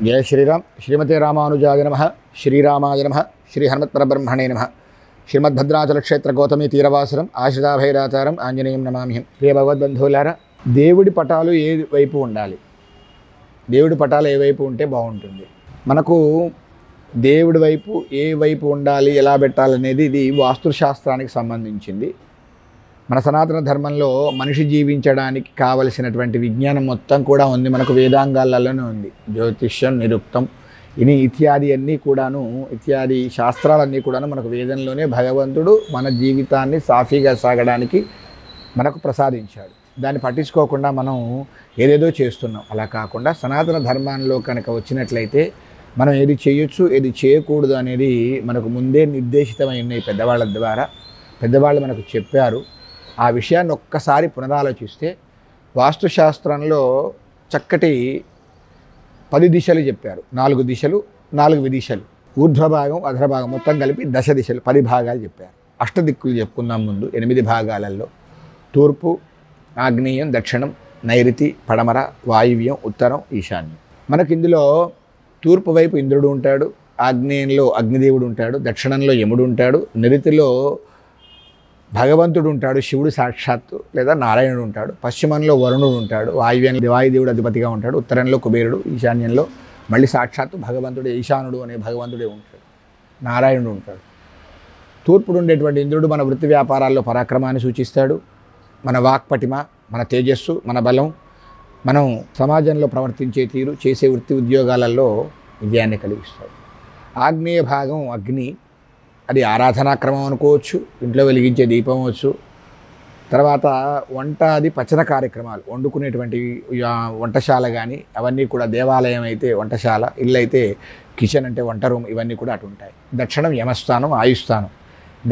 जय श्रीराम। श्रीमते रामानुजाय नमः। श्रीरामाय नमः। श्री हनुमत्परब्रह्मणे नमः। श्रीमद्भद्राचल क्षेत्र गौतमी तीरवासरम आश्रिताभैराताరం ఆంజనేయం నమామ్యహం। ప్రియ భగవద్బంధువులారా, దేవుడి పటాలు ఏ వైపు ఉండాలి, దేవుడి పటాలు ఏ వైపు ఉంటే బాగుంటుంది, మనకు దేవుడి వైపు ఏ వైపు ఉండాలి, ఎలా పెట్టాలనేది ఇది వాస్తుశాస్త్రానికి సంబంధించింది. మన సనాతన ధర్మంలో మనిషి జీవించడానికి కావలసినటువంటి విజ్ఞానం మొత్తం కూడా ఉంది, మనకు వేదాంగాలలోనే ఉంది. జ్యోతిష్యం, నిరుక్తం, ఇత్యాది అన్నీ కూడాను, ఇత్యాది శాస్త్రాలన్నీ కూడాను మనకు వేదంలోనే భగవంతుడు మన జీవితాన్ని సాఫీగా సాగడానికి మనకు ప్రసాదించాడు. దాన్ని పట్టించుకోకుండా మనం ఏదేదో చేస్తున్నాం. అలా కాకుండా సనాతన ధర్మంలో కనుక వచ్చినట్లయితే మనం ఏది చేయొచ్చు, ఏది చేయకూడదు అనేది మనకు ముందే నిర్దేశితమై ఉన్నాయి పెద్దవాళ్ళ ద్వారా. పెద్దవాళ్ళు మనకు చెప్పారు. ఆ విషయాన్ని ఒక్కసారి పునరాలోచిస్తే వాస్తుశాస్త్రంలో చక్కటి 10 దిశలు చెప్పారు. 4 దిశలు, 4 విదిశలు, ఊర్ధ్వభాగం, అధరభాగం మొత్తం కలిపి 10 దిశలు, 10 భాగాలు చెప్పారు. అష్టదిక్కులు చెప్పుకుందాం ముందు. 8 భాగాలలో తూర్పు, ఆగ్నేయం, దక్షిణం, నైరుతి, పడమర, వాయువ్యం, ఉత్తరం, ఈశాన్యం. మనకి ఇందులో తూర్పు వైపు ఇంద్రుడు ఉంటాడు, ఆగ్నేయంలో అగ్నిదేవుడు ఉంటాడు, దక్షిణంలో యముడు ఉంటాడు, నైరుతిలో భగవంతుడు ఉంటాడు, శివుడు సాక్షాత్తు లేదా నారాయణుడు ఉంటాడు, పశ్చిమంలో వరుణుడు ఉంటాడు, వాయుదేవుడు అధిపతిగా ఉంటాడు, ఉత్తరంలో కుబేరుడు, ఈశాన్యంలో మళ్ళీ సాక్షాత్తు భగవంతుడు ఈశానుడు అనే భగవంతుడే ఉంటాడు, నారాయణుడు ఉంటాడు. తూర్పుడు ఉండేటువంటి ఇంద్రుడు మన వృత్తి వ్యాపారాల్లో పరాక్రమాన్ని సూచిస్తాడు, మన వాక్పటిమ, మన తేజస్సు, మన బలం, మనం సమాజంలో ప్రవర్తించే తీరు, చేసే వృత్తి ఉద్యోగాలలో విజయాన్ని కలిగిస్తాడు. ఆగ్నేయ భాగం అగ్ని, అది ఆరాధనాక్రమం అనుకోవచ్చు, ఇంట్లో వెలిగించే దీపం అవచ్చు. తర్వాత వంట, అది పచన కార్యక్రమాలు, వండుకునేటువంటి వంటశాల కానీ అవన్నీ కూడా, దేవాలయం అయితే వంటశాల, ఇల్లు అయితే కిచెన్ అంటే వంట రూమ్, ఇవన్నీ కూడా అటు ఉంటాయి. దక్షిణం యమస్థానం, ఆయుస్థానం.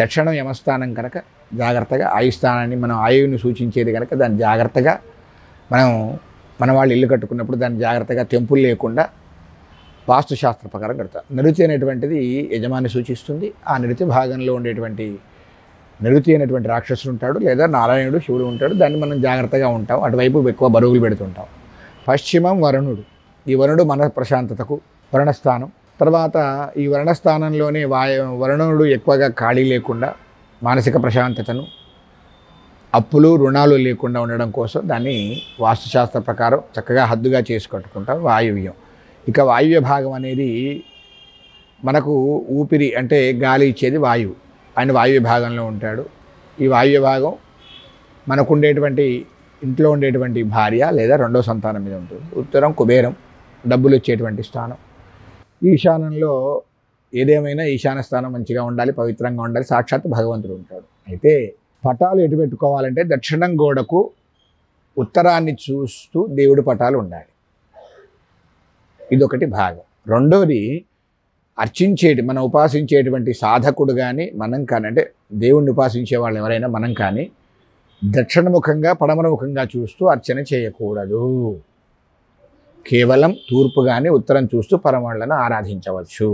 దక్షిణం యమస్థానం కనుక జాగ్రత్తగా, ఆయుస్థానాన్ని మనం ఆయువుని సూచించేది కనుక దాన్ని జాగ్రత్తగా మన వాళ్ళు ఇల్లు కట్టుకున్నప్పుడు దాన్ని జాగ్రత్తగా తెంపులు లేకుండా వాస్తుశాస్త్ర ప్రకారం కడతారు. నైరుతి అనేటువంటిది యజమాని సూచిస్తుంది. ఆ నైరుతి భాగంలో ఉండేటువంటి నైరుతి అనేటువంటి రాక్షసుడు ఉంటాడు, లేదా నారాయణుడు, శివుడు ఉంటాడు. దాన్ని మనం జాగ్రత్తగా ఉంటాం, అటువైపు ఎక్కువ బరువులు పెడుతుంటాం. పశ్చిమం వరుణుడు. ఈ వరుణుడు మన ప్రశాంతతకు వరుణస్థానం. తర్వాత ఈ వరుణస్థానంలోనే వరుణుడు ఎక్కువగా ఖాళీ లేకుండా మానసిక ప్రశాంతతను, అప్పులు రుణాలు లేకుండా ఉండడం కోసం దాన్ని వాస్తుశాస్త్ర ప్రకారం చక్కగా హద్దుగా చేసి కట్టుకుంటాం. వాయువ్యం. ఇక వాయువ్య భాగం అనేది మనకు ఊపిరి అంటే గాలి ఇచ్చేది వాయువు. ఆయన వాయువ్య భాగంలో ఉంటాడు. ఈ వాయువ్య భాగం మనకు ఉండేటువంటి ఇంట్లో ఉండేటువంటి భార్య లేదా రెండో సంతానం మీద ఉంటుంది. ఉత్తరం కుబేరం, డబ్బులు వచ్చేటువంటి స్థానం. ఈశాన్యంలో ఏదేమైనా ఈశాన్య స్థానం మంచిగా ఉండాలి, పవిత్రంగా ఉండాలి, సాక్షాత్ భగవంతుడు ఉంటాడు. అయితే పటాలు ఎటు పెట్టుకోవాలంటే దక్షిణం గోడకు ఉత్తరాన్ని చూస్తూ దేవుడి పటాలు ఉండాలి. ఇదొకటి భాగం. రెండోది మనం ఉపాసించేటువంటి సాధకుడు కానీ మనం కానీ, అంటే దేవుణ్ణి ఉపాసించే వాళ్ళు ఎవరైనా మనం కానీ దక్షిణముఖంగా, పడమరముఖంగా చూస్తూ అర్చన చేయకూడదు. కేవలం తూర్పు కానీ ఉత్తరం చూస్తూ పరమాళ్ళను ఆరాధించవచ్చు.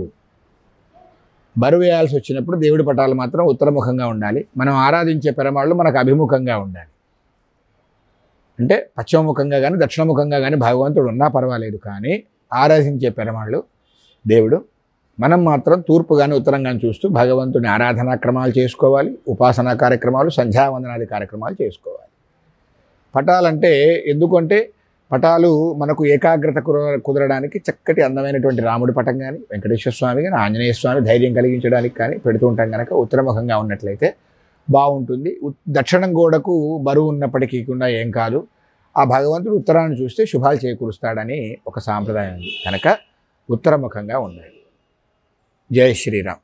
బరువు వేయాల్సి వచ్చినప్పుడు దేవుడి పటాలు మాత్రం ఉత్తరముఖంగా ఉండాలి. మనం ఆరాధించే పరమాళ్ళు మనకు అభిముఖంగా ఉండాలి. అంటే పశ్చిమముఖంగా కానీ దక్షిణముఖంగా కానీ భగవంతుడు ఉన్నా పర్వాలేదు, కానీ ఆరాధించే పెరమాళ్ళు దేవుడు మనం మాత్రం తూర్పు కానీ ఉత్తరం కానీ చూస్తూ భగవంతుని ఆరాధనాక్రమాలు చేసుకోవాలి, ఉపాసనా కార్యక్రమాలు, సంధ్యావందనాది కార్యక్రమాలు చేసుకోవాలి. పటాలంటే ఎందుకంటే పటాలు మనకు ఏకాగ్రత కుదరడానికి చక్కటి అందమైనటువంటి రాముడి పటం కానీ, వెంకటేశ్వర స్వామి కానీ, ఆంజనేయ స్వామి ధైర్యం కలిగించడానికి కానీ పెడుతూ ఉంటాం కనుక ఉత్తరముఖంగా ఉన్నట్లయితే బాగుంటుంది. దక్షిణం గోడకు బరువు ఉన్నప్పటికీ కూడా ఏం కాదు. ఆ భగవంతుడు ఉత్తరాన్ని చూస్తే శుభాలు చేకూరుస్తాడని ఒక సాంప్రదాయం ఉంది కనుక ఉత్తరముఖంగా ఉండాలి. జై శ్రీరామ్.